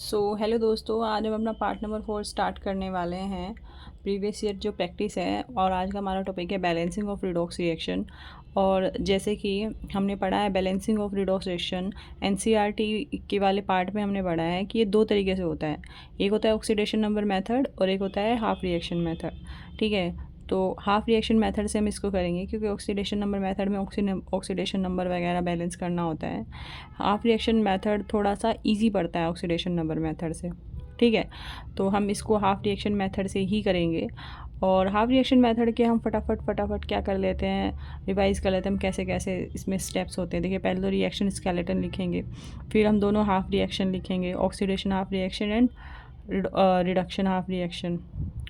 Hello दोस्तों, आज हम अपना पार्ट नंबर 4 स्टार्ट करने वाले हैं। प्रीवियस ईयर जो प्रैक्टिस है और आज का हमारा टॉपिक है बैलेंसिंग ऑफ रिडॉक्स रिएक्शन। और जैसे कि हमने पढ़ा है balancing of redox reaction NCERT के वाले पार्ट में हमने पढ़ा है कि ये दो तरीके से होता है। एक होता है ऑक्सीडेशन नंबर मेथड और एक होता है हाफ रिएक्शन मेथड। ठीक है, तो हाफ रिएक्शन मेथड से हम इसको करेंगे क्योंकि ऑक्सीडेशन नंबर मेथड में ऑक्सीडेशन नंबर वगैरह बैलेंस करना होता है। हाफ रिएक्शन मेथड थोड़ा सा इजी पड़ता है ऑक्सीडेशन नंबर मेथड से। ठीक है, तो हम इसको हाफ रिएक्शन मेथड से ही करेंगे। और हाफ रिएक्शन मेथड के हम फटाफट क्या कर लेते हैं, रिवाइज कर लेते हैं हम कैसे कैसे इसमें स्टेप्स होते हैं। देखिए, पहले तो रिएक्शन स्केलेटन लिखेंगे, फिर हम दोनों हाफ रिएक्शन लिखेंगे, oxidation half reaction and reduction half reaction.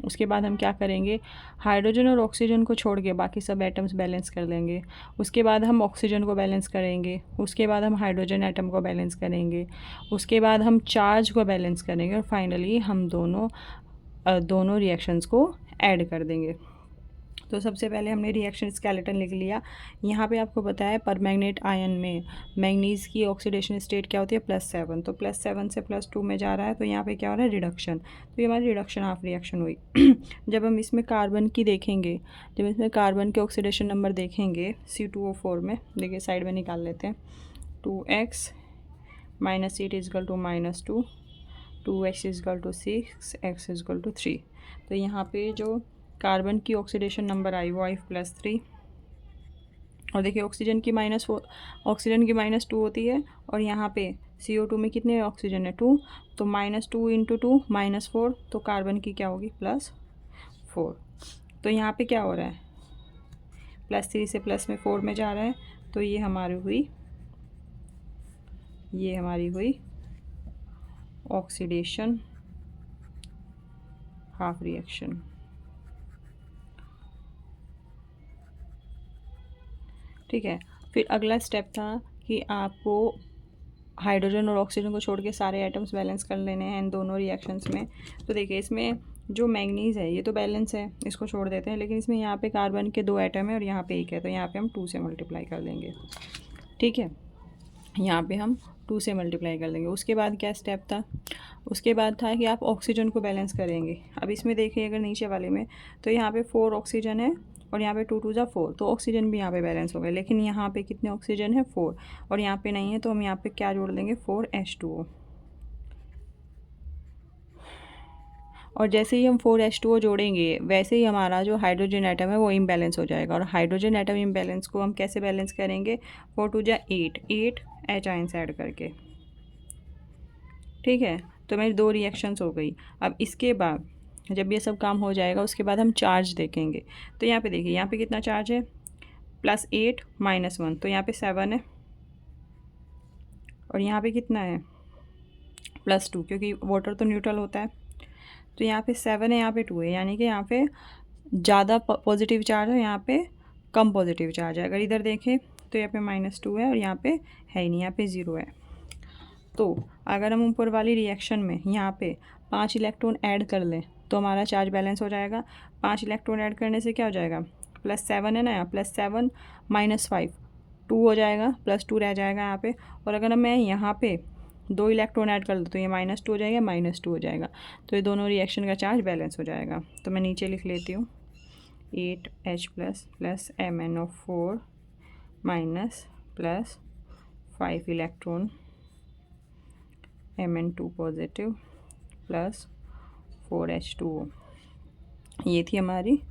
उसके बाद हम क्या करेंगे, हाइड्रोजन और ऑक्सीजन को छोड़ के बाकी सब एटम्स बैलेंस कर लेंगे। उसके बाद हम ऑक्सीजन को बैलेंस करेंगे, उसके बाद हम हाइड्रोजन एटम को बैलेंस करेंगे, उसके बाद हम चार्ज को बैलेंस करेंगे और फाइनली हम दोनों रिएक्शंस को ऐड कर देंगे। तो सबसे पहले हमने रिएक्शन स्केलेटन लिख लिया। यहाँ पे आपको पता है परमैंगनेट आयन में मैंगनीज़ की ऑक्सीडेशन स्टेट क्या होती है, +7। तो +7 से +2 में जा रहा है, तो यहाँ पे क्या हो रहा है, रिडक्शन। तो ये हमारी रिडक्शन हाफ रिएक्शन हुई। जब हम इसमें कार्बन की देखेंगे, जब इसमें कार्बन के ऑक्सीडेशन नंबर देखेंगे C2O4 में, देखिए साइड में निकाल लेते हैं। 2x -8 is equal to -2, 2x is equal to 6, x is equal to 3। तो यहाँ पे जो कार्बन की ऑक्सीडेशन नंबर आई वो आई +3। और देखिए ऑक्सीजन की -4, ऑक्सीजन की -2 होती है और यहाँ पे CO2 में कितने ऑक्सीजन है, 2। तो -2 इंटू 2 -4, तो कार्बन की क्या होगी, +4। तो यहाँ पे क्या हो रहा है, +3 से प्लस में 4 में जा रहा है। तो ये हमारी हुई ऑक्सीडेशन हाफ रिएक्शन। ठीक है, फिर अगला स्टेप था कि आपको हाइड्रोजन और ऑक्सीजन को छोड़ के सारे एटम्स बैलेंस कर लेने हैं इन दोनों रिएक्शंस में। तो देखिए, इसमें जो मैंगनीज़ है ये तो बैलेंस है, इसको छोड़ देते हैं, लेकिन इसमें यहाँ पे कार्बन के 2 एटम है और यहाँ पे 1 है, तो यहाँ पे हम 2 से मल्टीप्लाई कर देंगे। ठीक है, यहाँ पे हम 2 से मल्टीप्लाई कर देंगे। उसके बाद क्या स्टेप था, उसके बाद था कि आप ऑक्सीजन को बैलेंस करेंगे। अब इसमें देखिए अगर नीचे वाले में, तो यहाँ पे 4 ऑक्सीजन है और यहाँ पे 2 2 4, तो ऑक्सीजन भी यहाँ पे बैलेंस हो गए। लेकिन यहाँ पे कितने ऑक्सीजन है, 4, और यहाँ पे नहीं है, तो हम यहाँ पे क्या जोड़ देंगे, 4H2O। और जैसे ही हम 4H2O जोड़ेंगे वैसे ही हमारा जो हाइड्रोजन एटम है वो इम्बैलेंस हो जाएगा। और हाइड्रोजन एटम इम्बैलेंस को हम कैसे बैलेंस करेंगे, 4 2 8, 8 H आयंस ऐड करके। ठीक है, तो मेरी 2 रिएक्शंस हो गई। अब इसके बाद जब ये सब काम हो जाएगा उसके बाद हम चार्ज देखेंगे। तो यहाँ पे देखिए, यहाँ पे कितना चार्ज है, +8 -1, तो यहाँ पे 7 है। और यहाँ पे कितना है, +2, क्योंकि वाटर तो न्यूट्रल होता है। तो यहाँ पे 7 है, यहाँ पे 2 है, यानी कि यहाँ पे ज़्यादा पॉजिटिव चार्ज है, यहाँ पे कम पॉजिटिव चार्ज है। अगर इधर देखें तो यहाँ पे -2 है और यहाँ पे है ही नहीं, यहाँ पे 0 है। तो अगर हम ऊपर वाली रिएक्शन में यहाँ पे 5 इलेक्ट्रॉन ऐड कर लें तो हमारा चार्ज बैलेंस हो जाएगा। 5 इलेक्ट्रॉन ऐड करने से क्या हो जाएगा, +7 है ना, यहाँ +7 -5 2 हो जाएगा, +2 रह जाएगा यहाँ पे। और अगर मैं यहाँ पे 2 इलेक्ट्रॉन ऐड कर दूँ तो ये -2 हो जाएगा, -2 हो जाएगा। तो ये दोनों रिएक्शन का चार्ज बैलेंस हो जाएगा। तो मैं नीचे लिख लेती हूँ, 8H plus MnO4 plus 5 electron Mn2 positive plus 4H2O। ये थी हमारी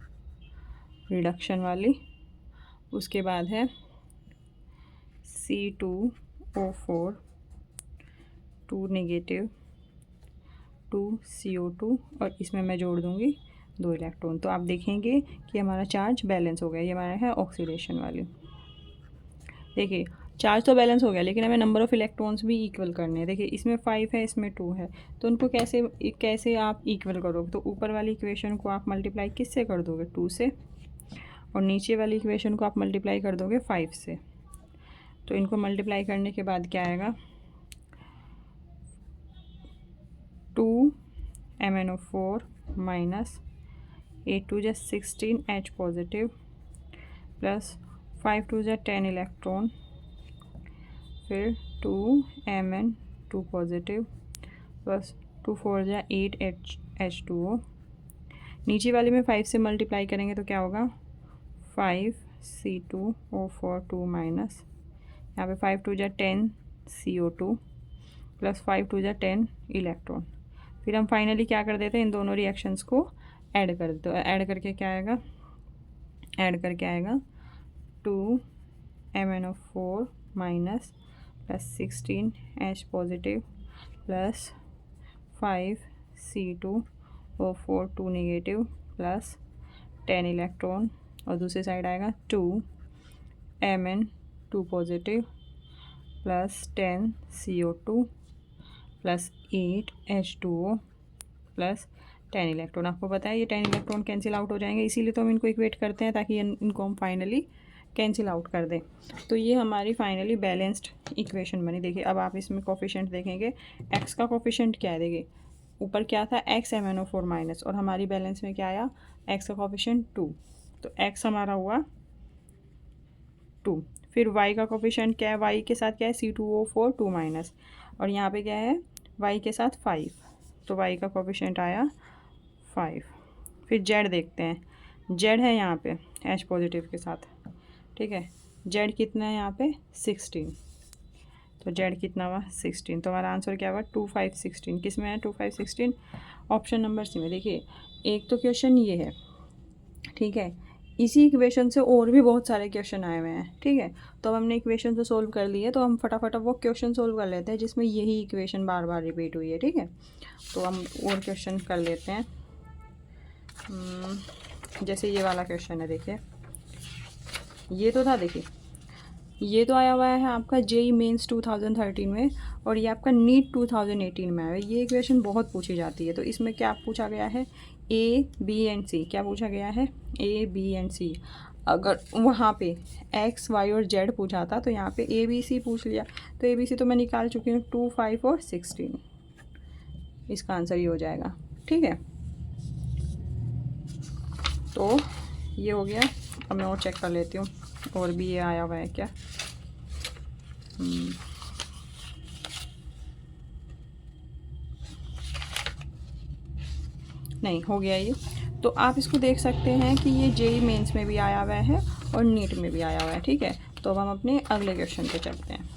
रिडक्शन वाली। उसके बाद है C2O4 2 नेगेटिव 2 CO2 और इसमें मैं जोड़ दूँगी 2 इलेक्ट्रॉन। तो आप देखेंगे कि हमारा चार्ज बैलेंस हो गया। ये हमारा है ऑक्सीडेशन वाली। देखिए, चार्ज तो बैलेंस हो गया, लेकिन हमें नंबर ऑफ़ इलेक्ट्रॉन्स भी इक्वल करने हैं। देखिए, इसमें 5 है, इसमें 2 है, तो उनको कैसे कैसे आप इक्वल करोगे, तो ऊपर वाली इक्वेशन को आप मल्टीप्लाई किससे कर दोगे, 2 से, और नीचे वाली इक्वेशन को आप मल्टीप्लाई कर दोगे 5 से। तो इनको मल्टीप्लाई करने के बाद क्या आएगा, 2 MnO4 minus 8 2 16 H positive plus 5 2 10 electron, फिर 2 Mn2 पॉजिटिव प्लस 2 4 जा 8 H2O। नीचे वाले में 5 से मल्टीप्लाई करेंगे तो क्या होगा 5C2O4 2 माइनस, यहाँ पे 5 2 जा 10 CO2 प्लस 5 2 जा 10 इलेक्ट्रॉन। फिर हम फाइनली क्या कर देते हैं, इन दोनों रिएक्शंस को ऐड कर दो। ऐड करके क्या आएगा, ऐड करके आएगा 2MnO4 minus plus 16H positive plus 5C2O4 2 negative plus 10 electron, और दूसरी साइड आएगा 2Mn2 positive plus 10 CO2 plus 8 H2O plus 10 electron. आपको पता है ये 10 इलेक्ट्रॉन कैंसिल आउट हो जाएंगे, इसीलिए तो हम इनको इक्वेट करते हैं ताकि इनको हम फाइनली कैंसिल आउट कर दें। तो ये हमारी फाइनली बैलेंस्ड इक्वेशन बनी। देखिए अब आप इसमें कोफिशिएंट देखेंगे, एक्स का कोफिशिएंट क्या है, देखिए ऊपर क्या था एक्स MnO4 माइनस, और हमारी बैलेंस में क्या आया एक्स का कोफिशिएंट 2, तो एक्स हमारा हुआ 2। फिर वाई का कोफिशिएंट क्या है, वाई के साथ क्या है C2O4 2 माइनस, और यहाँ पे क्या है वाई के साथ 5, तो वाई का कोफिशिएंट आया 5। फिर जेड देखते हैं, जेड है यहाँ पे H पॉजिटिव के साथ, ठीक है, जेड कितना है यहाँ पे 16, तो जेड कितना हुआ 16। तो हमारा आंसर क्या हुआ 2 5 16। किस में है 2 5 16, ऑप्शन नंबर सी में। देखिए एक तो क्वेश्चन ये है, ठीक है, इसी इक्वेशन से और भी बहुत सारे क्वेश्चन आए हुए हैं, ठीक है। तो अब हमने इक्वेशन तो सोल्व कर ली है, तो हम फटाफट वो क्वेश्चन सोल्व कर लेते हैं जिसमें यही इक्वेशन बार बार रिपीट हुई है, ठीक है। तो हम और क्वेश्चन कर लेते हैं। जैसे ये वाला क्वेश्चन है, देखिए ये तो था, देखिए ये तो आया हुआ है आपका JEE मेंस 2013 में, और ये आपका नीट 2018 में आया है। ये इक्वेशन बहुत पूछी जाती है। तो इसमें क्या पूछा गया है, A B एंड C, क्या पूछा गया है A B एंड C। अगर वहाँ पे X Y और Z पूछा था तो यहाँ पे A B C पूछ लिया, तो A B C तो मैं निकाल चुकी हूँ 2 5 और 16, इसका आंसर ये हो जाएगा, ठीक है। तो ये हो गया। अब मैं और चेक कर लेती हूँ और भी ये आया हुआ है क्या। नहीं, हो गया ये। तो आप इसको देख सकते हैं कि ये JEE मेंस में भी आया हुआ है और नीट में भी आया हुआ है, ठीक है। तो अब हम अपने अगले क्वेश्चन पे चलते हैं।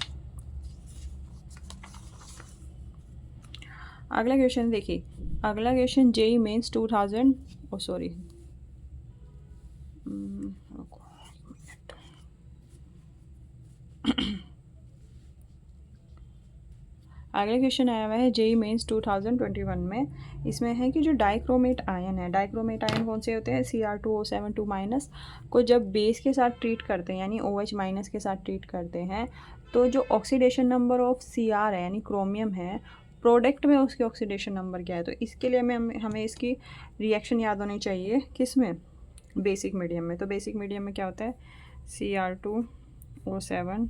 अगला क्वेश्चन देखिए, अगला क्वेश्चन JEE मेंस 2000 सॉरी अगला क्वेश्चन आया हुआ है JEE मेंस 2021 में। इसमें है कि जो डाइक्रोमेट आयन है, डाइक्रोमेट आयन कौन से होते हैं Cr2O7 2 माइनस को जब बेस के साथ ट्रीट करते हैं यानी OH माइनस के साथ ट्रीट करते हैं, तो जो ऑक्सीडेशन नंबर ऑफ Cr है यानी क्रोमियम है, प्रोडक्ट में उसके ऑक्सीडेशन नंबर क्या है। तो इसके लिए हमें इसकी रिएक्शन याद होनी चाहिए, किस में, बेसिक मीडियम में। तो बेसिक मीडियम में क्या होता है Cr2O7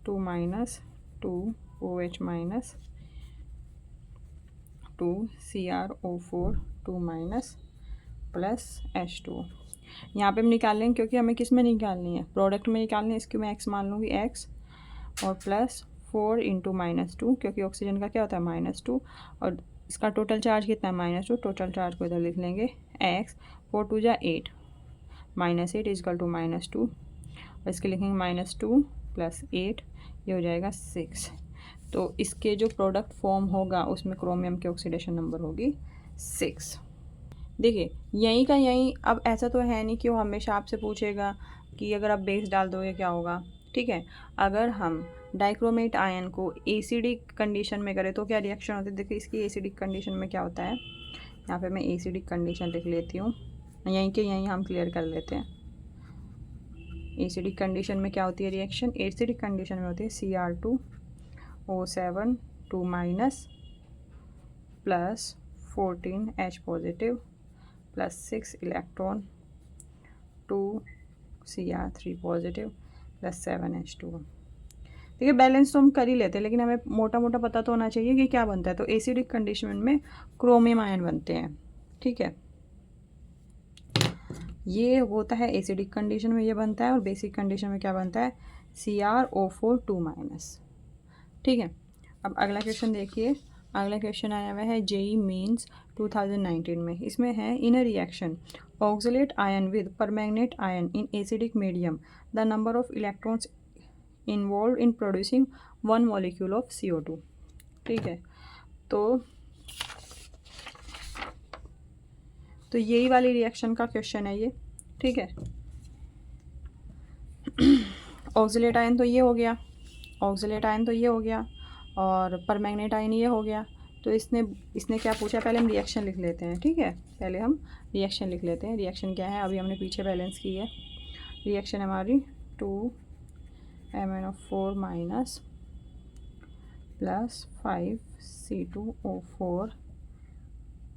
2 minus 2 OH minus 2 CrO4 2 minus plus H2O। यहाँ पे हम निकाल लेंगे क्योंकि हमें किस में निकालनी है, प्रोडक्ट में निकालनी है। इसकी मैं x मान लूँगी x, और प्लस 4 इंटू -2, क्योंकि ऑक्सीजन का क्या होता है -2, और इसका टोटल चार्ज कितना है -2, टोटल चार्ज को इधर लिख लेंगे x, 4 2 जा 8 -8 इजकल टू -2, और इसके लिखेंगे -2 प्लस 8, ये हो जाएगा 6। तो इसके जो प्रोडक्ट फॉर्म होगा उसमें क्रोमियम की ऑक्सीडेशन नंबर होगी 6। देखिए यहीं का यहीं, अब ऐसा तो है नहीं कि वो हमेशा आपसे पूछेगा कि अगर आप बेस डाल दोगे क्या होगा, ठीक है। अगर हम डाइक्रोमेट आयन को एसिडिक कंडीशन में करें तो क्या रिएक्शन होती है। देखिए इसकी एसिडिक कंडीशन में क्या होता है, यहाँ पे मैं एसिडिक कंडीशन लिख लेती हूँ, यहीं के यहीं हम क्लियर कर लेते हैं। एसिडिक कंडीशन में क्या होती है रिएक्शन, एसिडिक कंडीशन में होती है Cr2O7 2 minus plus 14H positive plus 6 electron 2 Cr3 positive plus 7H2। देखिए बैलेंस तो हम कर ही लेते हैं, लेकिन हमें मोटा मोटा पता तो होना चाहिए कि क्या बनता है। तो एसिडिक कंडीशन में क्रोमियम आयन बनते हैं, ठीक है, ये होता है एसिडिक कंडीशन में ये बनता है, और बेसिक कंडीशन में क्या बनता है CrO4 2 माइनस, ठीक है। अब अगला क्वेश्चन देखिए, अगला क्वेश्चन आया हुआ है जेई मेंस 2019 में। इसमें है in a reaction oxalate ion with permanganate ion in acidic medium the number of electrons involve in producing one molecule of CO2। ठीक है, तो यही वाली रिएक्शन का क्वेश्चन है ये। ठीक है, ऑक्सलेट आयन तो ये हो गया, ऑक्सलेट आयन तो ये हो गया और परमैंगनेट आयन ये हो गया। तो इसने क्या पूछा, पहले हम रिएक्शन लिख लेते हैं। ठीक है, पहले हम रिएक्शन लिख लेते हैं। रिएक्शन क्या है, अभी हमने पीछे बैलेंस की है। रिएक्शन हमारी 2MnO4 minus plus 5C2O4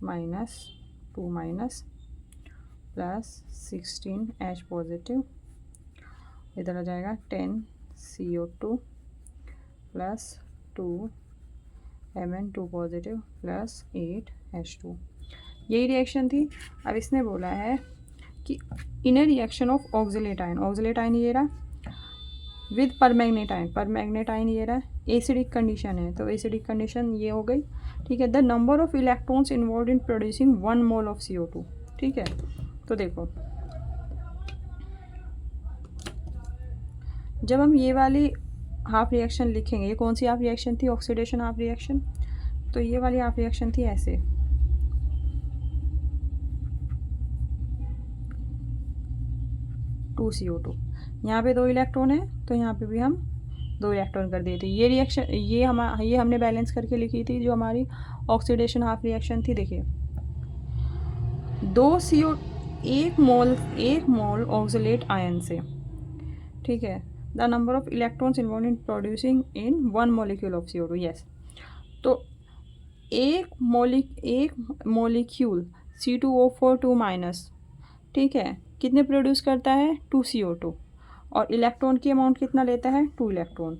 minus 2 minus plus 16H positive, इधर आ जाएगा 10CO2 plus 2Mn2 positive plus 8H2। यही रिएक्शन थी। अब इसने बोला है कि in a reaction of oxalate ion, oxalate ion ये रहा, with permanganate ion, permanganate ion ये रहा, एसिडिक कंडीशन है, तो एसिडिक कंडीशन ये हो गई। ठीक है, the number of electrons involve in producing 1 mole of CO2। ठीक है, तो देखो जब हम ये वाली हाफ रिएक्शन लिखेंगे, ये कौन सी हाफ रिएक्शन थी, ऑक्सीडेशन हाफ रिएक्शन, तो ये वाली हाफ रिएक्शन थी ऐसे, टू CO2, यहाँ पे 2 इलेक्ट्रॉन है तो यहाँ पे भी हम 2 इलेक्ट्रॉन कर दिए थे। ये रिएक्शन ये हमने बैलेंस करके लिखी थी जो हमारी ऑक्सीडेशन हाफ रिएक्शन थी। देखिए 1 मोल ऑक्सलेट आयन से, ठीक है, the number of electrons involve in producing in 1 molecule of CO2। Yes, तो एक मॉलिक्यूल C2O4 2 माइनस, ठीक है, कितने प्रोड्यूस करता है, 2 CO2, और इलेक्ट्रॉन की अमाउंट कितना लेता है, 2 इलेक्ट्रॉन।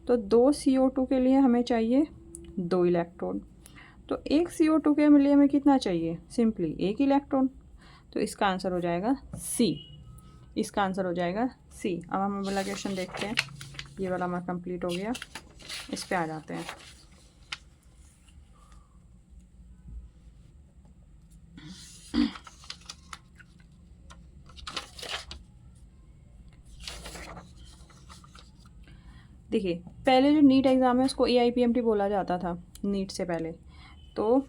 तो 2 CO2 के लिए हमें चाहिए 2 इलेक्ट्रॉन, तो 1 CO2 के लिए हमें कितना चाहिए, सिंपली 1 इलेक्ट्रॉन। तो इसका आंसर हो जाएगा C, इसका आंसर हो जाएगा C। अब हम वाला क्वेश्चन देखते हैं, ये वाला हमारा कंप्लीट हो गया, इस पे आ जाते हैं। देखिए पहले जो नीट एग्ज़ाम है उसको AIPMT बोला जाता था नीट से पहले, तो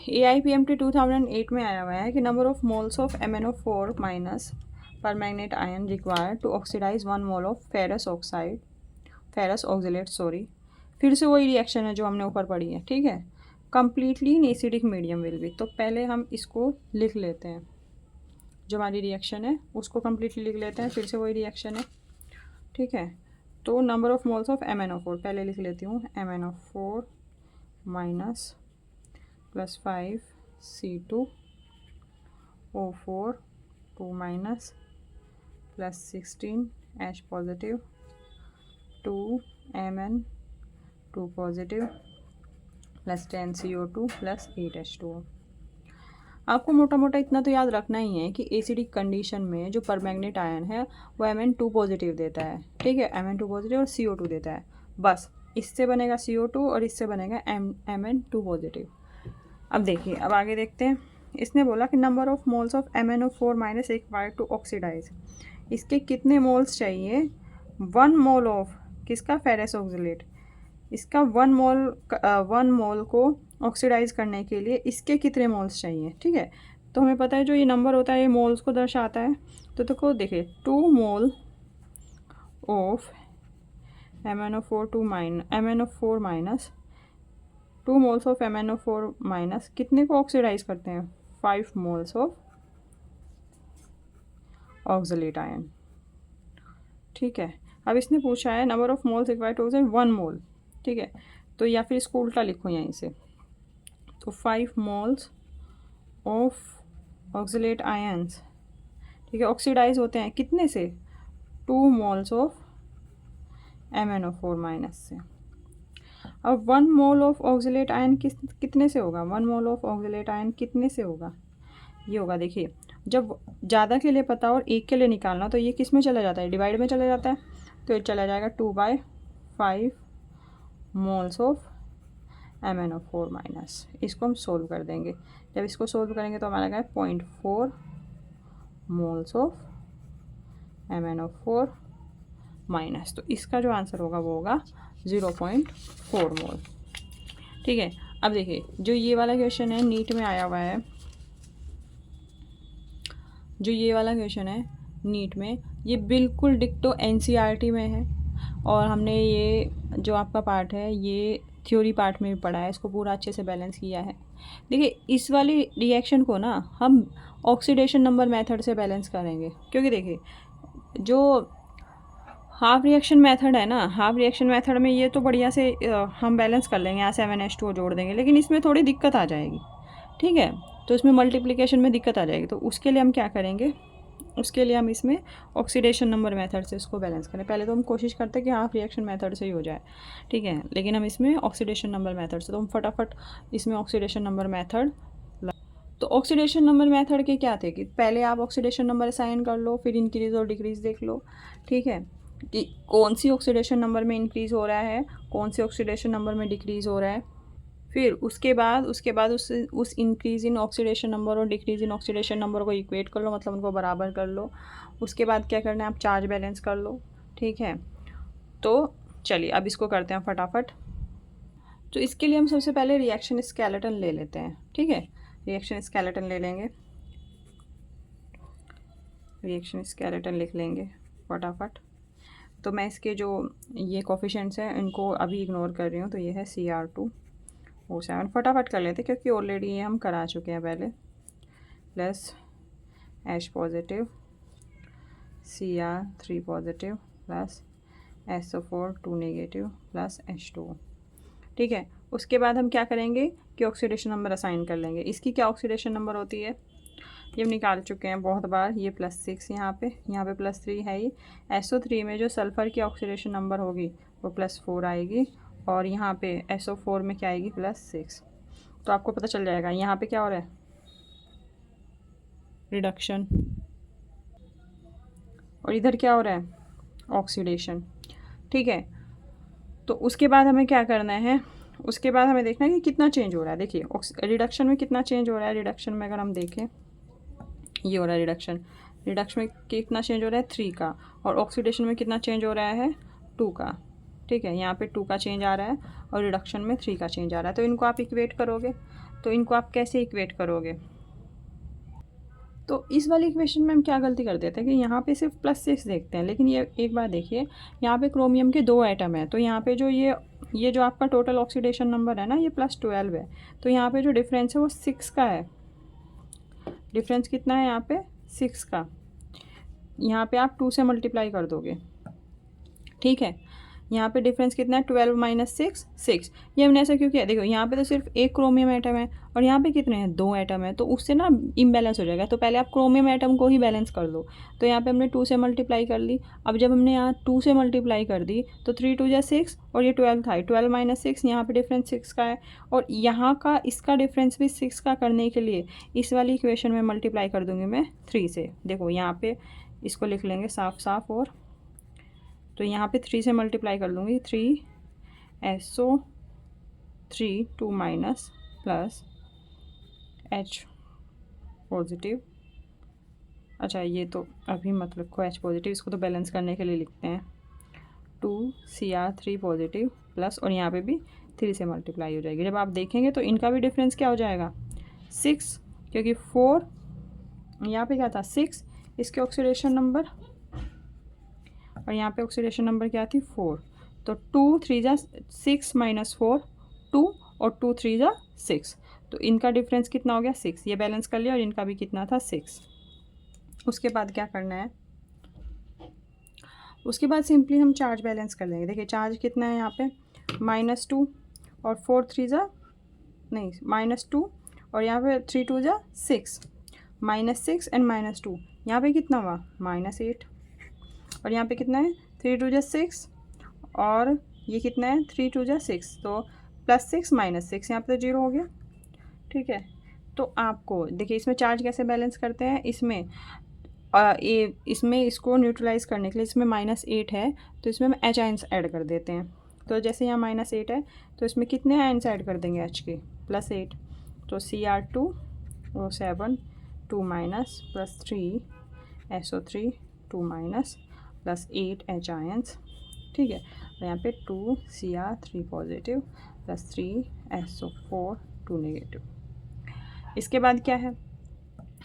AIPMT 2008 में आया हुआ है कि number of moles of MnO4 minus permanganate ion required to oxidise 1 mole of ferrous oxalate, sorry, फिर से वही रिएक्शन है जो हमने ऊपर पढ़ी है। ठीक है, completely in acidic medium will be, तो पहले हम इसको लिख लेते हैं, जो हमारी रिएक्शन है उसको कम्प्लीटली लिख लेते हैं, फिर से वही रिएक्शन है। ठीक है, तो number of moles of MnO4 पहले लिख लेती हूँ, MnO4 minus plus 5C2O4 2 minus plus 16H positive 2Mn2 positive plus 10CO2 plus 8H2। आपको मोटा मोटा इतना तो याद रखना ही है कि एसिडिक कंडीशन में जो परमैंगनेट आयन है वो Mn2 पॉजिटिव देता है। ठीक है, Mn2 पॉजिटिव और CO2 देता है, बस इससे बनेगा CO2 और इससे बनेगा Mn2 पॉजिटिव। अब देखिए, अब आगे देखते हैं। इसने बोला कि number of moles of MnO4 minus required to oxidise, इसके कितने मोल्स चाहिए, 1 मोल ऑफ किसका, फेरस ऑक्सीलेट, इसका 1 मोल को ऑक्सीडाइज करने के लिए इसके कितने मोल्स चाहिए। ठीक है, तो हमें पता है जो ये नंबर होता है ये मोल्स को दर्शाता है, तो देखो देखिए 2 mole of MnO4 minus 2 moles of MnO4 minus कितने को ऑक्सीडाइज करते हैं, 5 मोल्स ऑफ ऑक्सलेट आयन। ठीक है, अब इसने पूछा है number of moles required to 1 mole. ठीक है, तो या फिर इसको उल्टा लिखो यहीं से, तो 5 मोल्स ऑफ ऑक्सलेट आयन्स, ठीक है, ऑक्सीडाइज होते हैं कितने से, 2 मोल्स ऑफ MnO4 माइनस से। अब 1 मोल ऑफ ऑक्सलेट आयन कितने से होगा, 1 मोल ऑफ ऑक्सलेट आयन कितने से होगा, ये होगा, देखिए जब ज़्यादा के लिए पता और एक के लिए निकालना तो ये किस में चला जाता है, डिवाइड में चला जाता है, तो ये चला जाएगा 2/5 मोल्स ऑफ MnO4 माइनस। इसको हम सोल्व कर देंगे। जब इसको सोल्व करेंगे तो हमारा क्या है 0.4 मोल्स ऑफ MnO4 माइनस। तो इसका जो आंसर होगा वो होगा 0.4 मोल। ठीक है, अब देखिए जो ये वाला क्वेश्चन है नीट में आया हुआ है, जो ये वाला क्वेश्चन है नीट में, ये बिल्कुल डिक्टो NCERT में है। और हमने ये जो आपका पार्ट है ये थ्योरी पार्ट में भी पढ़ा है, इसको पूरा अच्छे से बैलेंस किया है। देखिए इस वाली रिएक्शन को ना हम ऑक्सीडेशन नंबर मेथड से बैलेंस करेंगे, क्योंकि देखिए जो हाफ रिएक्शन मेथड है ना, हाफ रिएक्शन मेथड में ये तो बढ़िया से हम बैलेंस कर लेंगे, यहाँ 7H2O जोड़ देंगे, लेकिन इसमें थोड़ी दिक्कत आ जाएगी। ठीक है, तो इसमें मल्टीप्लिकेशन में दिक्कत आ जाएगी। तो उसके लिए हम क्या करेंगे, उसके लिए हम इसमें ऑक्सीडेशन नंबर मेथड से इसको बैलेंस करें। पहले तो हम कोशिश करते हैं कि हाफ रिएक्शन मेथड से ही हो जाए, ठीक है, लेकिन हम इसमें ऑक्सीडेशन नंबर मेथड से, तो हम फटाफट इसमें ऑक्सीडेशन नंबर मेथड। तो ऑक्सीडेशन नंबर मेथड के क्या थे कि पहले आप ऑक्सीडेशन नंबर असाइन कर लो, फिर इंक्रीज़ और डिक्रीज़ देख लो। ठीक है, कि कौन सी ऑक्सीडेशन नंबर में इंक्रीज़ हो रहा है, कौन सी ऑक्सीडेशन नंबर में डिक्रीज़ हो रहा है। फिर उसके बाद उस इंक्रीज़ इन ऑक्सीडेशन नंबर और डिक्रीज़ इन ऑक्सीडेशन नंबर को इक्वेट कर लो, मतलब उनको बराबर कर लो। उसके बाद क्या करना है, आप चार्ज बैलेंस कर लो। ठीक है, तो चलिए अब इसको करते हैं फटाफट। तो इसके लिए हम सबसे पहले रिएक्शन स्केलेटन ले लेते हैं। ठीक है, रिएक्शन स्केलेटन ले लेंगे, रिएक्शन स्केलेटन लिख लेंगे फटाफट। तो मैं इसके जो ये कोफिशिएंट्स हैं इनको अभी इग्नोर कर रही हूँ। तो ये है Cr2O7, फटाफट कर लेते क्योंकि ऑलरेडी ये हम करा चुके हैं पहले। Plus H positive, Cr3 positive, plus SO4 2 negative, plus H2O। ठीक है, उसके बाद हम क्या करेंगे कि ऑक्सीडेशन नंबर असाइन कर लेंगे। इसकी क्या ऑक्सीडेशन नंबर होती है, ये हम निकाल चुके हैं बहुत बार। ये +6 यहाँ पे +3 है। ये SO3 में जो सल्फ़र की ऑक्सीडेशन नंबर होगी वो +4 आएगी, और यहाँ पे SO4 में क्या आएगी +6। तो आपको पता चल जाएगा यहाँ पे क्या हो रहा है, रिडक्शन, और इधर क्या हो रहा है, ऑक्सीडेशन। ठीक है, तो उसके बाद हमें क्या करना है, उसके बाद हमें देखना है कि कितना चेंज हो रहा है। देखिए रिडक्शन में कितना चेंज हो रहा है, रिडक्शन में अगर हम देखें ये हो रहा है रिडक्शन, रिडक्शन में कितना चेंज हो रहा है 3 का, और ऑक्सीडेशन में कितना चेंज हो रहा है 2 का। ठीक है, यहाँ पे 2 का चेंज आ रहा है और रिडक्शन में 3 का चेंज आ रहा है। तो इनको आप इक्वेट करोगे, तो इनको आप कैसे इक्वेट करोगे। तो इस वाली इक्वेशन में हम क्या गलती कर देते हैं कि यहाँ पे सिर्फ +6 देखते हैं, लेकिन ये एक बार देखिए यहाँ पे क्रोमियम के 2 एटम है। तो यहाँ पे जो ये जो आपका टोटल ऑक्सीडेशन नंबर है ना ये +12 है। तो यहाँ पे जो डिफरेंस है वो 6 का है। डिफरेंस कितना है यहाँ पे 6 का, यहाँ पे आप 2 से मल्टीप्लाई कर दोगे। ठीक है, यहाँ पे डिफरेंस कितना है 12 - 6 6। ये हमने ऐसा क्यों किया, देखो यहाँ पे तो सिर्फ एक क्रोमियम एटम है और यहाँ पे कितने हैं 2 एटम है, तो उससे ना इम्बैलेंस हो जाएगा। तो पहले आप क्रोमियम एटम को ही बैलेंस कर लो। तो यहाँ पे हमने 2 से मल्टीप्लाई कर ली। अब जब हमने यहाँ 2 से मल्टीप्लाई कर दी तो 3 2 जा 6 और ये 12 था, 12 - 6, यहाँ पर डिफरेंस 6 का है, और यहाँ का इसका डिफरेंस भी 6 का करने के लिए इस वाली इक्वेशन में मल्टीप्लाई कर दूँगी मैं 3 से। देखो यहाँ पर इसको लिख लेंगे साफ साफ, और तो यहाँ पे 3 से मल्टीप्लाई कर लूँगी, 3SO3 2 minus plus H positive. अच्छा ये तो अभी मत लिखो H पॉजिटिव, इसको तो बैलेंस करने के लिए लिखते हैं। 2Cr3 पॉजिटिव प्लस, और यहाँ पे भी 3 से मल्टीप्लाई हो जाएगी। जब आप देखेंगे तो इनका भी डिफरेंस क्या हो जाएगा 6, क्योंकि 4 यहाँ पे क्या था 6, इसके ऑक्सीडेशन नंबर, और यहाँ पे ऑक्सीडेशन नंबर क्या थी 4। तो 2 3 जा 6 माइनस 4 2, और 2 3 जा 6। तो इनका डिफरेंस कितना हो गया 6, ये बैलेंस कर लिया, और इनका भी कितना था 6। उसके बाद क्या करना है, उसके बाद सिंपली हम चार्ज बैलेंस कर लेंगे। देखिए चार्ज कितना है यहाँ पे -2, और 4 3 जा नहीं -2, और यहाँ पे 3 2 जा 6, -6 एंड -2, यहाँ पे कितना हुआ -8, और यहाँ पे कितना है 3 2 जा 6, और ये कितना है 3 2 जा 6, तो +6 -6, यहाँ पे तो 0 हो गया। ठीक है, तो आपको देखिए इसमें चार्ज कैसे बैलेंस करते हैं, इसमें इसको न्यूट्रलाइज करने के लिए इसमें -8 है, तो इसमें हम H आयंस ऐड कर देते हैं। तो जैसे यहाँ -8 है तो इसमें कितने आयन्स ऐड कर देंगे H के, +8, तो Cr2O7 2 minus +3 SO3 2 minus +8 H ions, ठीक है। और यहाँ पे 2 Cr3 पॉजिटिव +3 SO4 2 नेगेटिव। इसके बाद क्या है,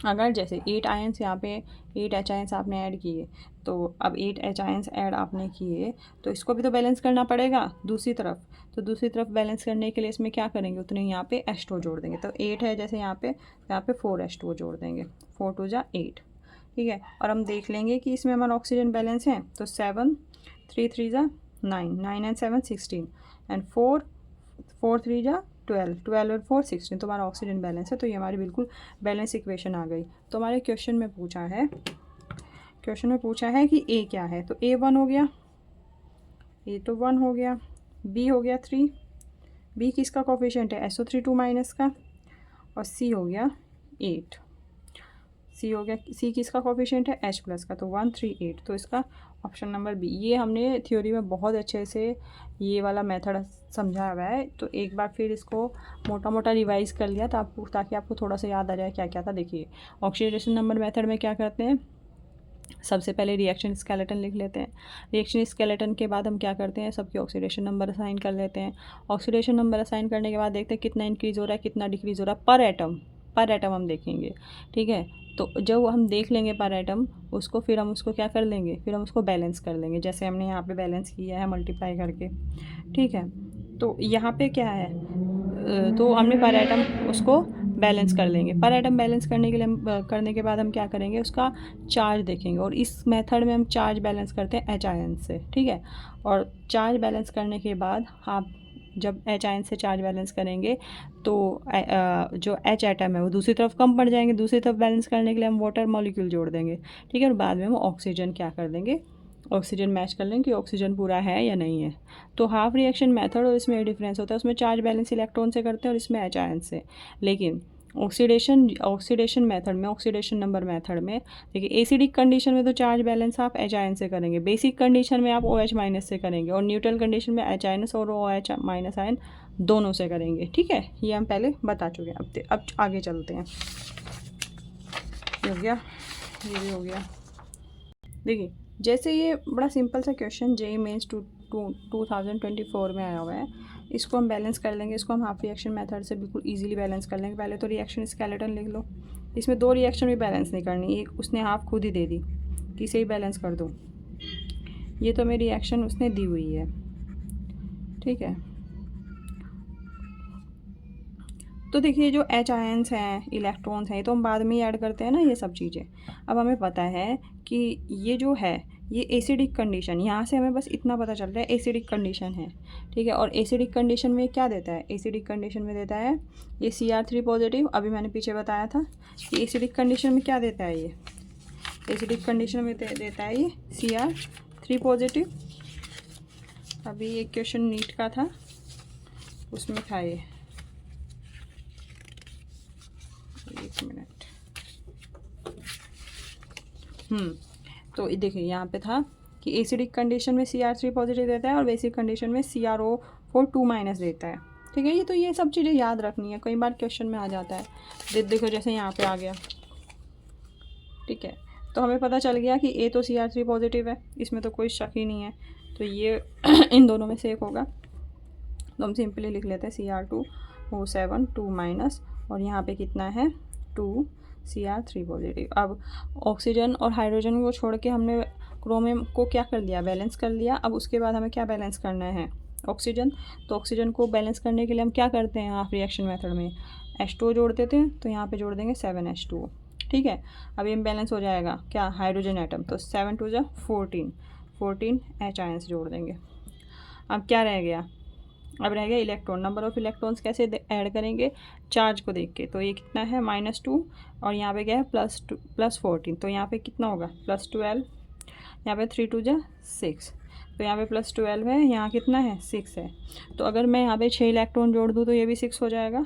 अगर जैसे 8 आयन्स यहाँ पे 8 H आयन्स आपने ऐड किए, तो अब 8 H आयन्स ऐड आपने किए तो इसको भी तो बैलेंस करना पड़ेगा दूसरी तरफ। तो दूसरी तरफ बैलेंस करने के लिए इसमें क्या करेंगे, उतने यहाँ पे H2 जोड़ देंगे। तो 8 है जैसे यहाँ पे 4 H2 जोड़ देंगे, 4 2 जा 8, ठीक है। और हम देख लेंगे कि इसमें हमारा ऑक्सीजन बैलेंस है, तो 7 3 3 जा 9, 9 एंड 7 16 एंड 4 4 3 जा 12, 12 और 4 16, तो हमारा ऑक्सीजन बैलेंस है। तो ये हमारी बिल्कुल बैलेंस इक्वेशन आ गई। तो हमारे क्वेश्चन में पूछा है कि ए क्या है, तो ए 1 हो गया, ए तो 1 हो गया, बी हो गया 3, बी किसका कोफिशिएंट है SO3 2 माइनस का, और सी हो गया 8, सी हो गया, सी किसका कोफिशिएंट है H प्लस का, तो 1 3 8, तो इसका ऑप्शन नंबर बी। ये हमने थ्योरी में बहुत अच्छे से ये वाला मेथड समझा हुआ है, तो एक बार फिर इसको मोटा मोटा रिवाइज कर लिया ताकि आपको थोड़ा सा याद आ जाए क्या क्या था। देखिए ऑक्सीडेशन नंबर मेथड में क्या करते हैं, सबसे पहले रिएक्शन स्केलेटन लिख लेते हैं। रिएक्शन स्केलेटन के बाद हम क्या करते हैं, सबके ऑक्सीडेशन नंबर असाइन कर लेते हैं। ऑक्सीडेशन नंबर असाइन करने के बाद देखते हैं कितना इंक्रीज़ हो रहा है कितना डिक्रीज़ हो रहा है पर एटम हम देखेंगे, ठीक है। तो जब हम देख लेंगे पर एटम उसको, फिर हम उसको क्या कर लेंगे, फिर हम उसको बैलेंस कर लेंगे, जैसे हमने यहाँ पे बैलेंस किया है मल्टीप्लाई करके, ठीक है। तो यहाँ पे क्या है, तो हमने पर एटम उसको बैलेंस कर लेंगे। पर एटम बैलेंस करने के लिए करने के बाद हम क्या करेंगे, उसका चार्ज देखेंगे, और इस मेथड में हम चार्ज बैलेंस करते हैं H आयन से, ठीक है। और चार्ज बैलेंस करने के बाद आप जब H आयन से चार्ज बैलेंस करेंगे तो जो H एटम है वो दूसरी तरफ कम पड़ जाएंगे, दूसरी तरफ बैलेंस करने के लिए हम वाटर मॉलिक्यूल जोड़ देंगे, ठीक है। और बाद में हम ऑक्सीजन क्या कर देंगे, ऑक्सीजन मैच कर लेंगे कि ऑक्सीजन पूरा है या नहीं है। तो हाफ रिएक्शन मेथड और इसमें डिफरेंस होता है, उसमें चार्ज बैलेंस इलेक्ट्रॉन से करते हैं और इसमें H आयन से। लेकिन ऑक्सीडेशन मेथड में, ऑक्सीडेशन नंबर मेथड में देखिए एसिडिक कंडीशन में तो चार्ज बैलेंस आप H आयन से करेंगे, बेसिक कंडीशन में आप OH माइनस से करेंगे, और न्यूट्रल कंडीशन में H आयनस और OH माइनस आयन दोनों से करेंगे, ठीक है। ये हम पहले बता चुके हैं। अब आगे चलते हैं। ये हो गया, ये भी हो गया। देखिए जैसे ये बड़ा सिंपल सा क्वेश्चन JEE मेंस 2024 में आया हुआ है, इसको हम बैलेंस कर लेंगे। इसको हम हाफ रिएक्शन मेथड से बिल्कुल इजीली बैलेंस कर लेंगे। पहले तो रिएक्शन स्केलेटन लिख लो, इसमें 2 रिएक्शन भी बैलेंस नहीं करनी, एक उसने हाफ खुद ही दे दी कि इसे ही बैलेंस कर दूँ। ये तो मेरी रिएक्शन उसने दी हुई है, ठीक है। तो देखिए जो H आयन्स हैं, इलेक्ट्रॉन्स हैं, ये तो हम बाद में ही ऐड करते हैं ना ये सब चीज़ें। अब हमें पता है कि ये जो है ये एसिडिक कंडीशन, यहाँ से हमें बस इतना पता चल रहा है एसिडिक कंडीशन है, ठीक है। और एसिडिक कंडीशन में क्या देता है, एसिडिक कंडीशन में देता है ये Cr3 पॉजिटिव। अभी मैंने पीछे बताया था कि एसिडिक कंडीशन में क्या देता है, ये एसिडिक कंडीशन में देता है ये Cr3 पॉजिटिव। अभी एक क्वेश्चन नीट का था उसमें था ये, एक मिनट, तो देखिए यहाँ पे था कि एसिडिक कंडीशन में Cr3 पॉजिटिव देता है और बेसिक कंडीशन में CrO4 2 माइनस देता है, ठीक है। ये तो ये सब चीज़ें याद रखनी है, कई बार क्वेश्चन में आ जाता है। देखो जैसे यहाँ पे आ गया, ठीक है। तो हमें पता चल गया कि A तो Cr3 पॉजिटिव है, इसमें तो कोई शक ही नहीं है, तो ये इन दोनों में से एक होगा। तो हम सिंपली लिख लेते हैं Cr2O7 2 माइनस, और यहाँ पे कितना है 2 Cr3 पॉजिटिव। अब ऑक्सीजन और हाइड्रोजन को छोड़ के हमने क्रोमियम को क्या कर लिया, बैलेंस कर लिया। अब उसके बाद हमें क्या बैलेंस करना है, ऑक्सीजन। तो ऑक्सीजन को बैलेंस करने के लिए हम क्या करते हैं, हाफ रिएक्शन मेथड में H2O जोड़ देते हैं, तो यहाँ पे जोड़ देंगे 7H2O, ठीक है। अब ये बैलेंस हो जाएगा क्या, हाइड्रोजन एटम, तो 7 2 जा 14 H आयन्स जोड़ देंगे। अब क्या रह गया, अब रह गया इलेक्ट्रॉन। नंबर ऑफ इलेक्ट्रॉन्स कैसे ऐड करेंगे, चार्ज को देख के। तो ये कितना है -2, और यहाँ पे क्या है +14, तो यहाँ पे कितना होगा +12, यहाँ पे 3 2 जा 6, तो यहाँ पे +12 है, यहाँ कितना है 6 है। तो अगर मैं यहाँ पे 6 इलेक्ट्रॉन जोड़ दूँ तो ये भी 6 हो जाएगा,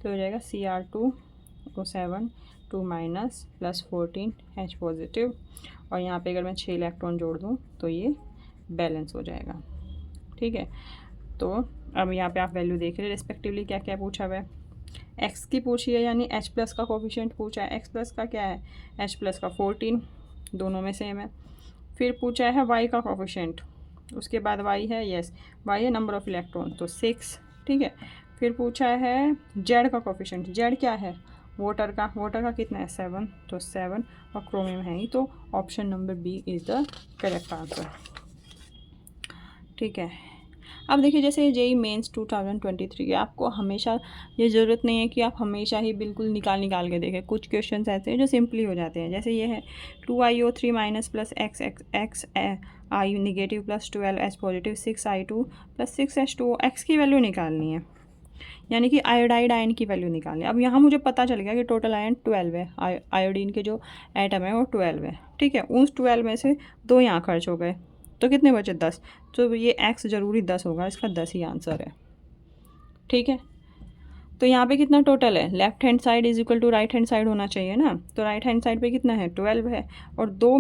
तो हो जाएगा Cr2O7 2 माइनस +14 H पॉजिटिव, और यहाँ पे अगर मैं 6 इलेक्ट्रॉन जोड़ दूँ तो ये बैलेंस हो जाएगा, ठीक है। तो अब यहाँ पे आप वैल्यू देख रहे हैं रिस्पेक्टिवली क्या क्या पूछा हुआ है। एक्स की पूछी है यानी एच प्लस का कोफिशिएंट पूछा है। एक्स प्लस का क्या है, एच प्लस का 14, दोनों में सेम है। फिर पूछा है वाई का कोफिशिएंट, उसके बाद वाई है, यस वाई है नंबर ऑफ इलेक्ट्रॉन तो 6, ठीक है। फिर पूछा है जेड का कोफिशिएंट, जेड क्या है वोटर का कितना है 7, तो 7 और क्रोमियम है ही, तो option number B is the correct answer, ठीक है। अब देखिए जैसे जेई मेंस 2023 आपको हमेशा ये ज़रूरत नहीं है कि आप हमेशा ही बिल्कुल निकाल के देखें। कुछ क्वेश्चंस ऐसे हैं जो सिंपली हो जाते हैं, जैसे ये है 2IO3 minus plus X X X I negative plus 12H positive 6I2 plus 6H2O, X की वैल्यू निकालनी है यानी कि आयोडाइड आयन की वैल्यू निकालनी है। अब यहाँ मुझे पता चल गया कि टोटल आयन 12 है, आयोडीन के जो एटम है वो 12 है, ठीक है। उस 12 में से 2 यहाँ खर्च हो गए तो कितने बचे 10, तो ये एक्स ज़रूरी 10 होगा, इसका 10 ही आंसर है, ठीक है। तो यहाँ पे कितना टोटल है, left hand side is equal to right hand side होना चाहिए ना, तो राइट हैंड साइड पे कितना है 12 है, और दो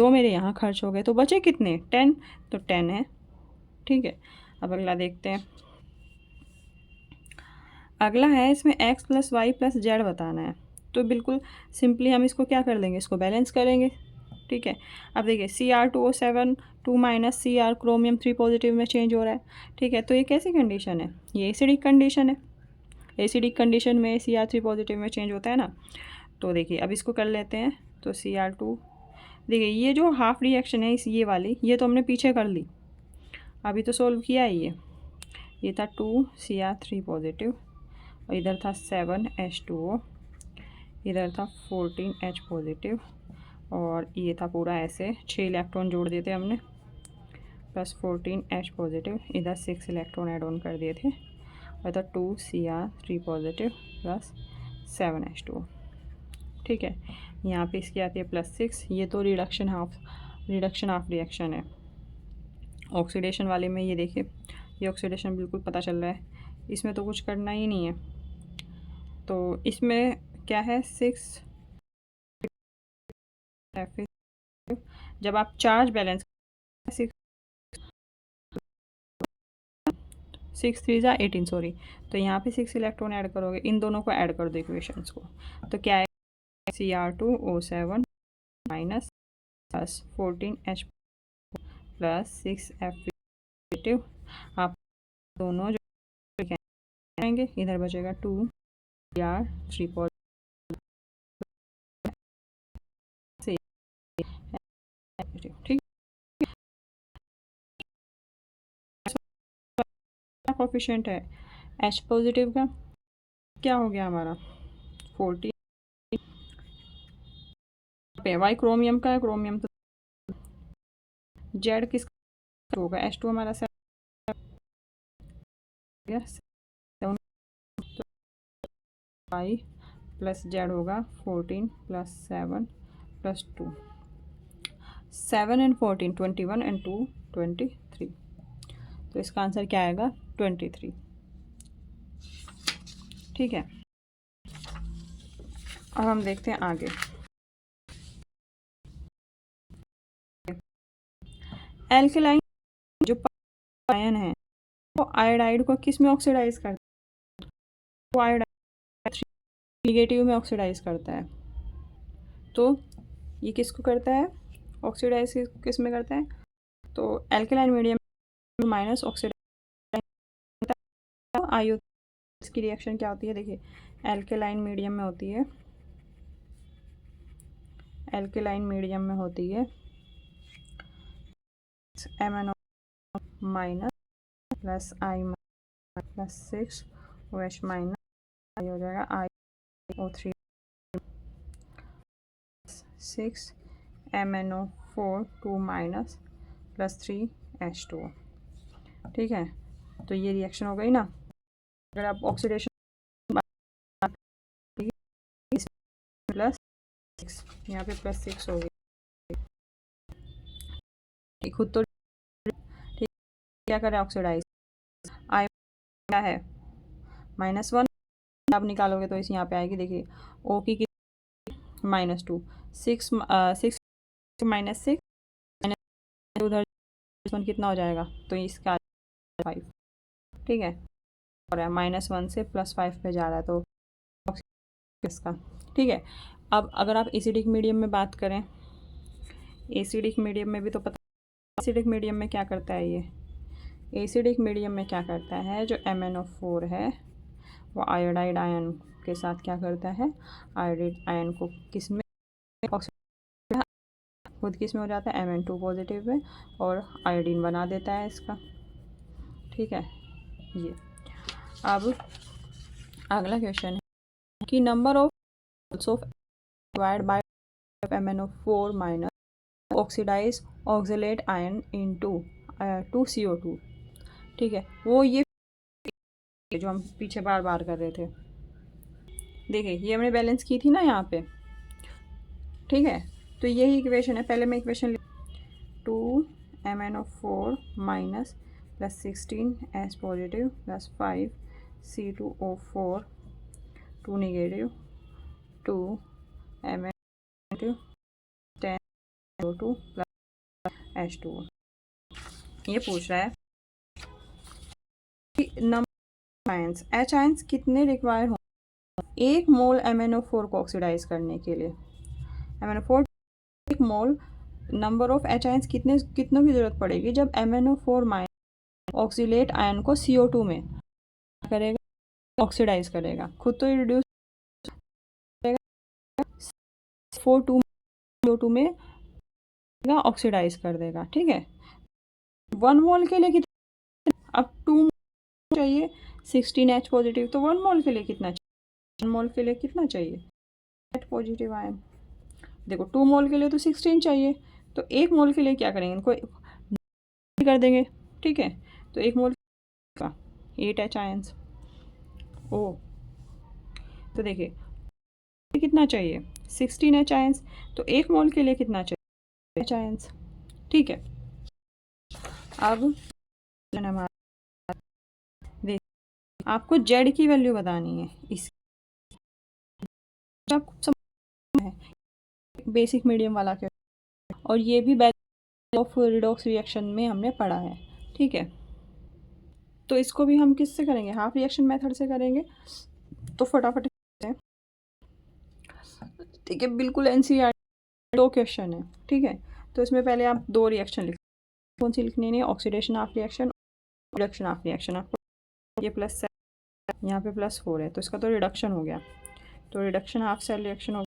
मेरे यहाँ खर्च हो गए तो बचे कितने 10, तो 10 है, ठीक है। अब अगला देखते हैं। अगला है इसमें x plus y plus z बताना है, तो बिल्कुल सिंपली हम इसको क्या कर देंगे, इसको बैलेंस करेंगे, ठीक है। अब देखिए Cr2O7 2 minus Cr chromium 3 positive में चेंज हो रहा है, ठीक है। तो ये कैसी कंडीशन है, ये एसिडिक कंडीशन है। एसिडिक कंडीशन में Cr3 पॉजिटिव में चेंज होता है ना, तो देखिए अब इसको कर लेते हैं। तो Cr2, देखिए ये जो हाफ रिएक्शन है इस ये वाली, ये तो हमने पीछे कर ली, अभी तो सोल्व किया है ये था 2 Cr3 पॉजिटिव और इधर था 7H2O, इधर था 14H पॉजिटिव, और ये था पूरा ऐसे 6 इलेक्ट्रॉन जोड़ दिए थे हमने, प्लस 14H पॉजिटिव, इधर 6 इलेक्ट्रॉन ऐड ऑन कर दिए थे, और इधर 2 Cr3 पॉजिटिव प्लस 7H2O, ठीक है। यहाँ पे इसकी आती है +6, ये तो रिडक्शन हाफ रिएक्शन है। ऑक्सीडेशन वाले में ये देखिए, ये ऑक्सीडेशन बिल्कुल पता चल रहा है, इसमें तो कुछ करना ही नहीं है। तो इसमें क्या है 6, जब आप चार्ज बैलेंस 6 3 ज़ा 18 सॉरी, तो यहाँ पे 6 इलेक्ट्रॉन ऐड करोगे, इन दोनों को ऐड कर दो इक्वेशंस को, तो क्या है Cr2O7 minus plus 14H plus 6F positive, आप दोनों जो आएंगे इधर बचेगा 2 Cr3 पॉजिटिव, ठीक। कोफिशिएंट है H पॉजिटिव का क्या हो गया हमारा 14 पे, वाई क्रोमियम का है, क्रोमियम तो जेड किसका होगा H2 हमारा 7 वाई प्लस जेड होगा 14 प्लस 7 प्लस 2, 7 एंड 14 21 एंड 2 23, तो इसका आंसर क्या आएगा 23, ठीक है। अब हम देखते हैं आगे। एल्केलाइन जो आयन है वो आयोडाइड को किस में ऑक्सीडाइज करता है, वो आयोडाइड निगेटिव में ऑक्सीडाइज करता है, तो ये किसको करता है ऑक्सीडाइज, किस में करता है, तो एल्केलाइन मीडियम माइनस ऑक्सीडाइज आयो, इसकी रिएक्शन क्या होती है, देखिए एल्केलाइन मीडियम में होती है, एल्केलाइन मीडियम में होती है MnO minus plus I plus 6 OH minus I हो जाएगा IO3 6 MnO4 2 minus plus 3H2O, ठीक है। तो ये रिएक्शन हो गई ना। अगर आप ऑक्सीडेशन प्लस 6, यहाँ पे प्लस 6 हो गई, खुद तो ठीक, क्या करें ऑक्सीडाइज, आई क्या है -1, आप निकालोगे तो इस यहाँ पे आएगी, देखिए ओ की -2 6 6 माइनस 6 उधर कितना हो जाएगा, तो इसका 5, ठीक है, और -1 से +5 पे जा रहा है तो इसका, ठीक है। अब अगर आप एसिडिक मीडियम में बात करें, एसिडिक मीडियम में भी तो पता, एसिडिक मीडियम में क्या करता है ये, एसिडिक मीडियम में क्या करता है, जो MnO4 है वो आयोडाइड आयन के साथ क्या करता है, आयोडाइड आयन को किस में ऑक्सीजन खुद किस में हो जाता है, Mn2 पॉजिटिव में, और आयोडीन बना देता है इसका, ठीक है। ये अब अगला क्वेश्चन है कि number of also divide by MnO4 minus oxidise oxalate ion into 2CO2, ठीक है। वो ये जो हम पीछे बार बार कर रहे थे, देखिए ये हमने बैलेंस की थी ना यहाँ पे, ठीक है। तो यही इक्वेशन है, पहले मैं equation 2MnO4 minus +16 H positive plus 5 C2O4 2 negative 2 Mn negative 10 CO2 plus H2O। ये पूछ रहा है कि नंबर आयंस, H आयंस कितने रिक्वायर हो 1 मोल MnO4 को ऑक्सीडाइज करने के लिए, MnO4 1 mole, number of H ions कितनों की ज़रूरत पड़ेगी जब MnO4 माइनस ऑक्सीलेट आयन को CO2 में करेगा, ऑक्सीडाइज करेगा, खुद तो रिड्यूस करेगा, 4 CO2 में ऑक्सीडाइज कर देगा, ठीक है। 1 मोल के लिए कितना, अब 2 चाहिए 16H पॉजिटिव, तो 1 मोल के लिए कितना चाहिए, 1 मोल के लिए कितना चाहिए H पॉजिटिव आयन, देखो 2 मोल के लिए तो 16 चाहिए, तो 1 मोल के लिए क्या करेंगे, इनको कर देंगे, ठीक है। तो 1 मोल का 8H आयंस, ओ तो देखिए कितना चाहिए 16H आयंस, तो 1 मोल के लिए कितना चाहिए H आयंस, ठीक है। अब देख आपको Z की वैल्यू बतानी है, इस आपको है बेसिक मीडियम वाला के, और ये भी बैलेंस ऑफ रिडॉक्स रिएक्शन में हमने पढ़ा है, ठीक है। तो इसको भी हम किससे करेंगे, हाफ रिएक्शन मेथड से करेंगे, तो फटाफट ठीक है, बिल्कुल NCERT 2 क्वेश्चन है, ठीक है। तो इसमें पहले आप 2 रिएक्शन लिख, कौन सी लिखनी है, oxidation half reaction, reduction half reaction, आपको ये +7 यहाँ पे +4 है, तो इसका तो रिडक्शन हो गया, तो रिडक्शन हाफ सेल रिएक्शन हो,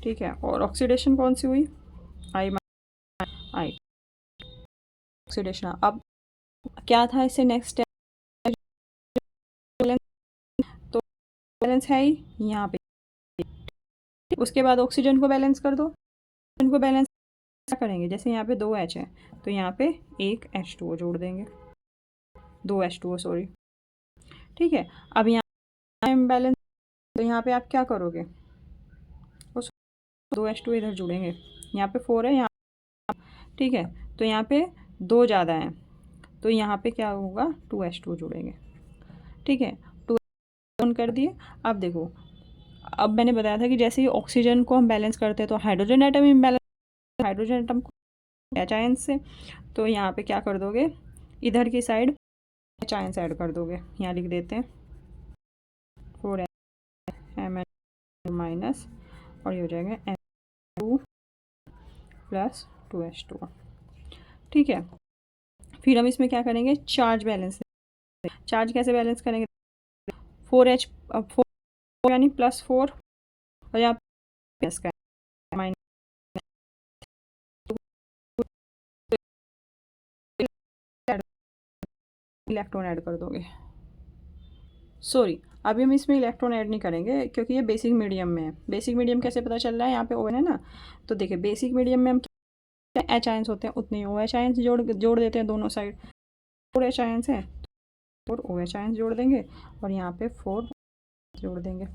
ठीक है। और ऑक्सीडेशन कौन सी हुई, आई ऑक्सीडेशन। अब क्या था इससे नेक्स्ट स्टेप, तो बैलेंस है ही यहाँ पे, उसके बाद ऑक्सीजन को बैलेंस कर दो, ऑक्सीजन को बैलेंस क्या करेंगे, जैसे यहाँ पे 2H है तो यहाँ पे 1 H2O जोड़ देंगे, 2 H2O सॉरी, ठीक है। अब यहाँ बैलेंस, तो यहाँ पे आप क्या करोगे, उस 2 H2O इधर जुड़ेंगे, यहाँ पे 4 है यहाँ, ठीक है। तो यहाँ पे 2 ज़्यादा हैं, तो यहाँ पे क्या होगा 2 H2O जुड़ेंगे, ठीक है। 2 ऑन कर दिए। अब देखो, अब मैंने बताया था कि जैसे ही ऑक्सीजन को हम बैलेंस करते हैं तो hydrogen atom imbalance, hydrogen atom H ions से, तो यहाँ पे क्या कर दोगे, इधर की साइड H आयंस ऐड कर दोगे, यहाँ लिख देते हैं 4 Mn माइनस, और ये हो जाएगा Mn2 प्लस 2H2, ठीक है। फिर हम इसमें क्या करेंगे, चार्ज बैलेंस, चार्ज कैसे बैलेंस करेंगे, 4H 4 यानी +4, और यहाँ प्लस का माइनस, इलेक्ट्रॉन ऐड कर दोगे, सॉरी अभी हम इसमें इलेक्ट्रॉन ऐड नहीं करेंगे क्योंकि ये बेसिक मीडियम में है। बेसिक मीडियम कैसे पता चल रहा है, यहाँ पे ON है ना, तो देखिए बेसिक मीडियम में हम H आयंस होते हैं उतने OH आयंस जोड़ देते हैं दोनों साइड, 4 H आयंस हैं और OH आयंस जोड़ देंगे, और यहाँ पे 4 जोड़ देंगे,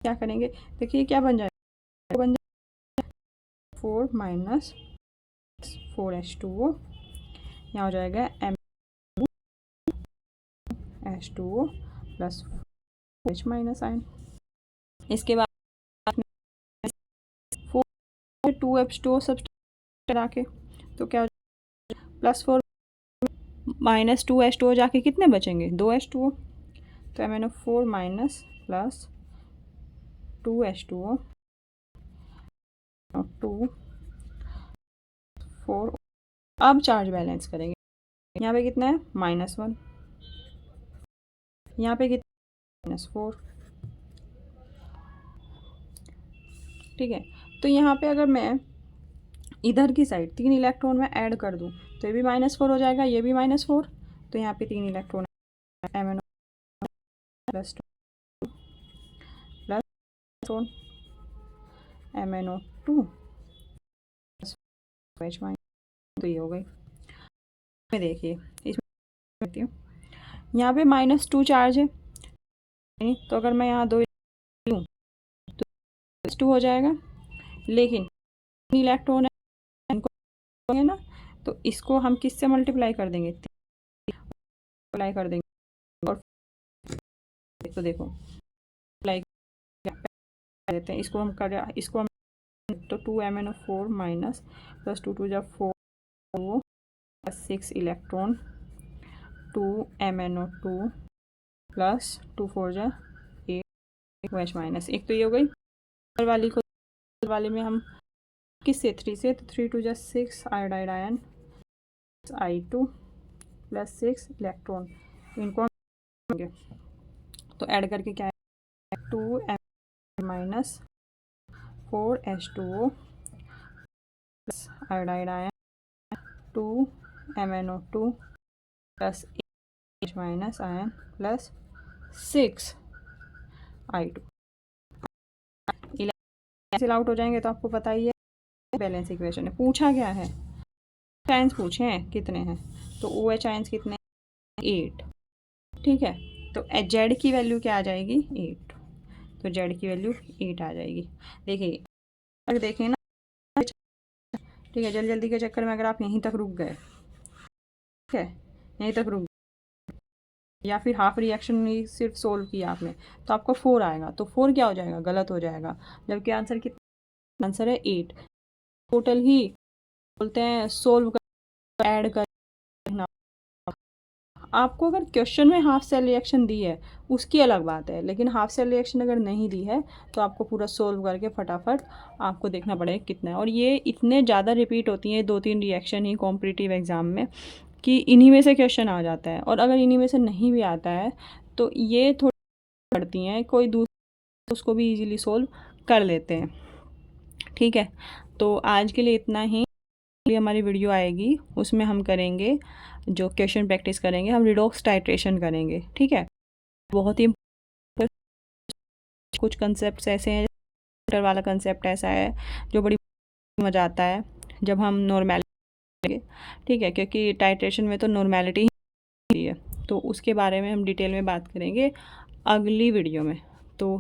क्या करेंगे, देखिए क्या बन जाएगा, 4 माइनस 4H2O, यहाँ हो जाएगा H2O plus H minus ion. इसके बाद 4 2H2O सब करा के, तो क्या +4 -2H2O जाके कितने बचेंगे, 2H2O। तो MnO4 माइनस प्लस 2H2O 2 4। अब चार्ज बैलेंस करेंगे। यहाँ पे कितना है, -1, यहाँ पे कितना, -4। ठीक है, तो यहाँ पे अगर मैं इधर की साइड 3 इलेक्ट्रॉन में ऐड कर दूँ तो ये भी -4 हो जाएगा, ये भी -4। तो यहाँ पे 3 electron MnO plus 2 plus MnO2 H minus, तो ये हो गई। देखिए इसमें यहाँ पे -2 चार्ज है, तो अगर मैं यहाँ 2 लूँ तो 2 हो जाएगा, लेकिन इलेक्ट्रॉन है ना, तो इसको हम किससे मल्टीप्लाई कर देंगे, मल्टीप्लाई कर देंगे। और तो देखो मल्टीप्लाई देते हैं, इसको हम कर, इसको हम तो 2 MnO4 minus plus 2 2 4 plus 6 electron 2 MnO2 plus 2 4 8 OH minus. एक तो ये हो गई वाली को, वाली में हम किससे 3 से, तो 3 2 6 iodide ion I2 plus 6 electron, इनको हम तो ऐड करके क्या है 2 M minus 4 H2O plus iodide ion 2 MnO2 plus H minus ion plus 6 I2। Cancel out हो जाएंगे, तो आपको पता ही है बैलेंस इक्वेशन है। पूछा क्या है, आयंस पूछे हैं कितने हैं, तो OH आयंस कितने, 8। ठीक है, तो Z की वैल्यू क्या आ जाएगी, 8। तो Z की वैल्यू 8 आ जाएगी। देखिए अगर देखें ना, ठीक है, जल्दी जल्दी के चक्कर में अगर आप यहीं तक रुक गए, ठीक है, यहीं तक रुक, या फिर हाफ रिएक्शन ही सिर्फ सोल्व किया आपने, तो आपको 4 आएगा, तो 4 क्या हो जाएगा, गलत हो जाएगा, जबकि आंसर कितना, आंसर है 8। टोटल ही बोलते हैं सोल्व कर, ऐड करना। आपको अगर क्वेश्चन में हाफ सेल रिएक्शन दी है उसकी अलग बात है, लेकिन हाफ सेल रिएक्शन अगर नहीं दी है तो आपको पूरा सोल्व करके फटाफट आपको देखना पड़ेगा कितना है। और ये इतने ज़्यादा रिपीट होती हैं 2-3 रिएक्शन ही कॉम्पिटिटिव एग्ज़ाम में कि इन्हीं में से क्वेश्चन आ जाता है, और अगर इन्हीं में से नहीं भी आता है तो ये थोड़ी पड़ती हैं, कोई दूसरा उसको भी ईजिली सोल्व कर लेते हैं। ठीक है, तो आज के लिए इतना ही। हमारी वीडियो आएगी, उसमें हम करेंगे जो क्वेश्चन प्रैक्टिस करेंगे, हम रिडॉक्स टाइट्रेशन करेंगे। ठीक है, बहुत ही कुछ कंसेप्ट ऐसे हैं, वाला कंसेप्ट ऐसा है जो बड़ी मज़ा आता है जब हम नॉर्मैलिटी, ठीक है, क्योंकि टाइट्रेशन में तो नॉर्मैलिटी ही है, तो उसके बारे में हम डिटेल में बात करेंगे अगली वीडियो में। तो